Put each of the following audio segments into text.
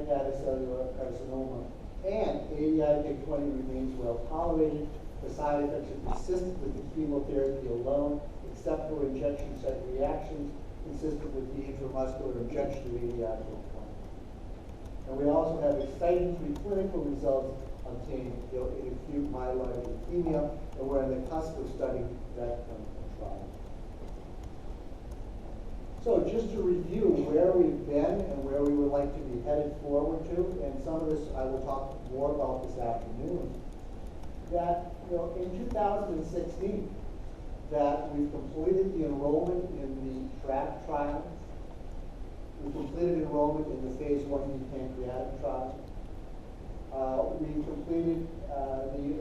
hepatocellular carcinoma. And ADI-PIC20 remains well tolerated. The side effects are consistent with the chemotherapy alone, except for injection site reactions consistent with the intramuscular injection of ADI-PIC20. And we also have exciting preclinical results obtained in acute myeloid leukemia, and we're on the cusp of studying that clinical trial. So just to review where we've been and where we would like to be headed forward to, and some of this I will talk more about this afternoon, that in 2016, that we've completed the enrollment in the TRACK trial. We completed enrollment in the phase 1B pancreatic trial. We completed the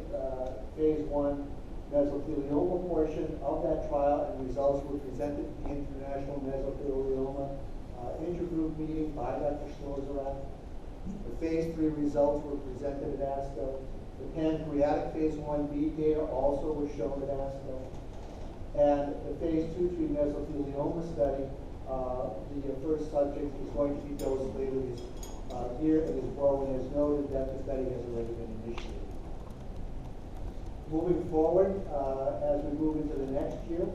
phase 1 mesothelioma portion of that trial, and results were presented at the International Mesothelioma Intergroup meeting by Dr. Schlozerak. The phase 3 results were presented at ASCO. The pancreatic phase 1B data also was shown at ASCO. And the phase 2/3 mesothelioma study, the first subject is going to be dosed later this year, and as Borwin has noted, that the study has already been initiated. Moving forward, as we move into the next year,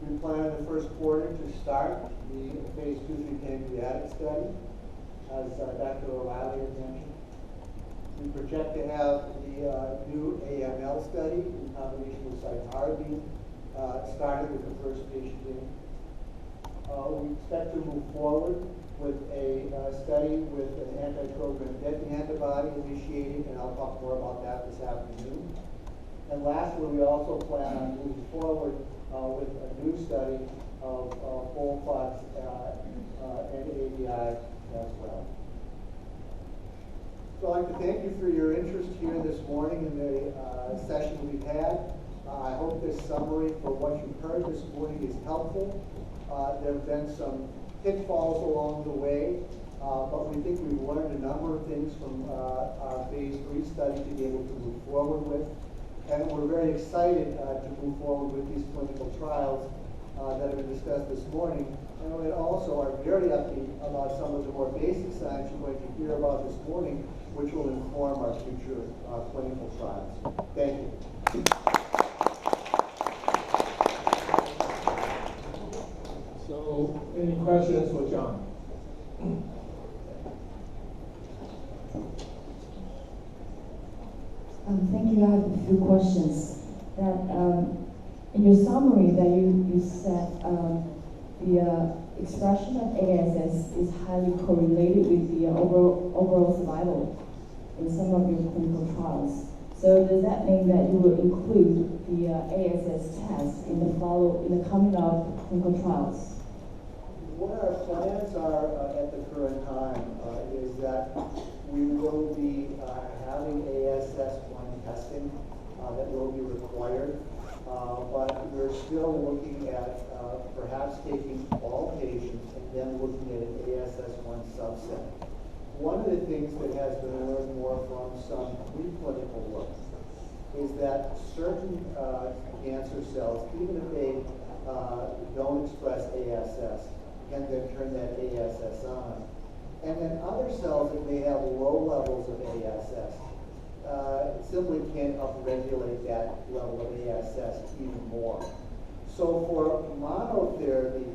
we plan in the first quarter to start the phase 2/3 pancreatic study, as Dr. O'Reilly had mentioned. We project to have the new AML study in combination with cytarabine started with the first patient in. We expect to move forward with a study with an anti-TROGRIN antibody initiated, and I'll talk more about that this afternoon. And lastly, we also plan on moving forward with a new study of FOLFOX and ADI as well. So I'd like to thank you for your interest here this morning in the session we've had. I hope this summary for what you've heard this morning is helpful. There have been some pitfalls along the way, but we think we've learned a number of things from our phase 3 study to be able to move forward with. And we're very excited to move forward with these clinical trials that have been discussed this morning. And we also are very upbeat about some of the more basic science you're going to hear about this morning, which will inform our future clinical trials. Thank you. So, any questions for John? Thank you. I have a few questions. That in your summary that you said the expression of ASS is highly correlated with the overall survival in some of your clinical trials. So does that mean that you will include the ASS test in the coming up clinical trials? What our plans are at the current time is that we will be having ASS1 testing that will be required, but we're still looking at perhaps taking all patients and then looking at an ASS1 subset. One of the things that has been learned more from some preclinical work is that certain cancer cells, even if they don't express ASS, can then turn that ASS on. And then other cells that may have low levels of ASS simply can't upregulate that level of ASS even more. So for monotherapy,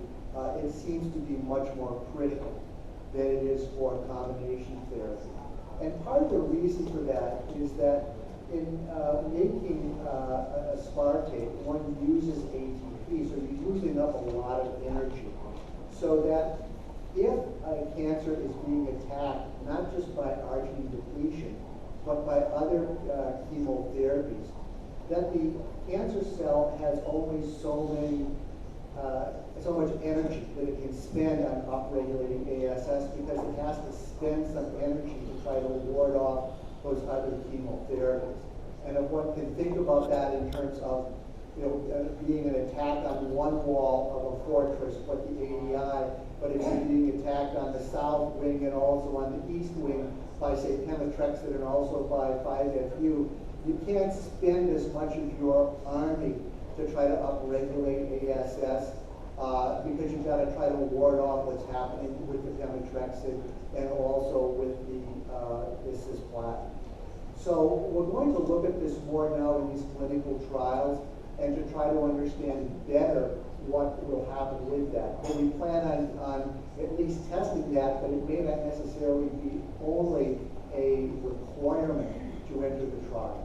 it seems to be much more critical than it is for combination therapy. And part of the reason for that is that in making aspartate, one uses ATP, so you're using up a lot of energy. So that if a cancer is being attacked, not just by arginine depletion, but by other chemotherapies, that the cancer cell has only so much energy that it can spend on upregulating ASS, because it has to spend some energy to try to ward off those other chemotherapies. And if one can think about that in terms of being an attack on one wall of a fortress, but the ADI, but if you're being attacked on the south wing and also on the east wing by, say, pemetrexed and also by 5-FU, you can't spend as much of your army to try to upregulate ASS because you've got to try to ward off what's happening with the pemetrexed and also with is cisplatin. So we're going to look at this more now in these clinical trials and to try to understand better what will happen with that. But we plan on at least testing that, but it may not necessarily be only a requirement to enter the trial.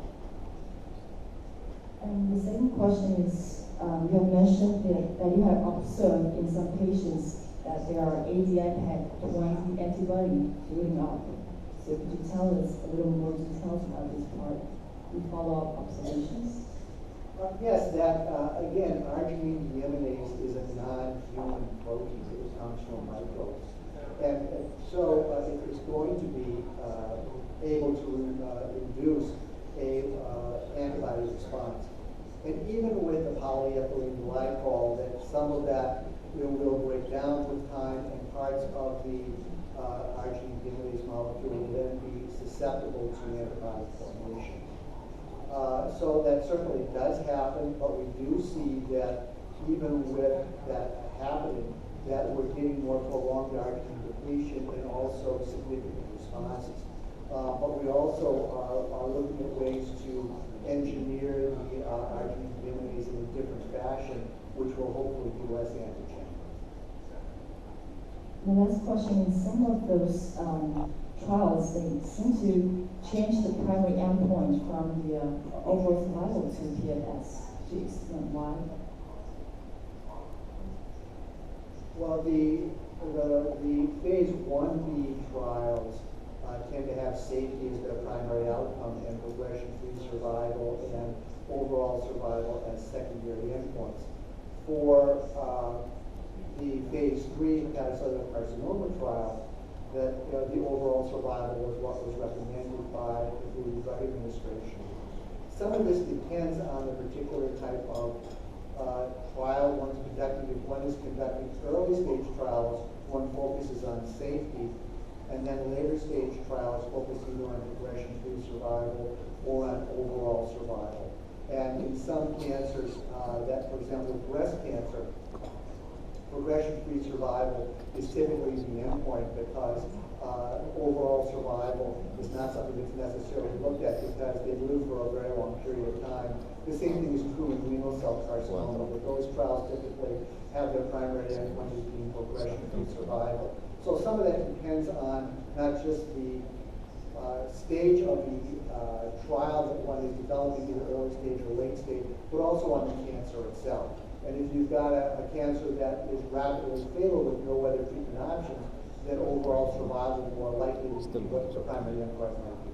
And the second question is, you have mentioned that you have observed in some patients that there are ADI-PAC20 antibody building up. So could you tell us a little more details about this part in follow-up observations? Yes, that, again, arginine deaminase is a non-human protein. It comes from microbes. And so it is going to be able to induce a antibody response. And even with the polyethylene glycol, that some of that will break down with time, and parts of the arginine deaminase molecule will then be susceptible to antibody formation. So that certainly does happen, but we do see that even with that happening, that we're getting more prolonged arginine depletion and also significant responses. But we also are looking at ways to engineer the arginine deaminase in a different fashion, which will hopefully be less antigenic. The last question is, some of those trials, they seem to change the primary endpoint from the overall survival to PFS. Could you explain why? Well, the phase 1B trials tend to have safety as their primary outcome and progression-free survival and overall survival as secondary endpoints. For the phase 3 hepatocellular carcinoma trial, that the overall survival was what was recommended by the Food and Drug Administration. Some of this depends on the particular type of trial one's conducting. If one is conducting early stage trials, one focuses on safety, and then later stage trials focus either on progression-free survival or on overall survival. And in some cancers, that, for example, breast cancer, progression-free survival is typically the endpoint because overall survival is not something that's necessarily looked at because they live for a very long period of time. The same thing is true in renal cell carcinoma, but those trials typically have their primary endpoint as being progression-free survival. So some of that depends on not just the stage of the trial that one is developing, either early stage or late stage, but also on the cancer itself. And if you've got a cancer that is rapidly fatal with no other treatment options, then overall survival is more likely to be what the primary endpoint might be.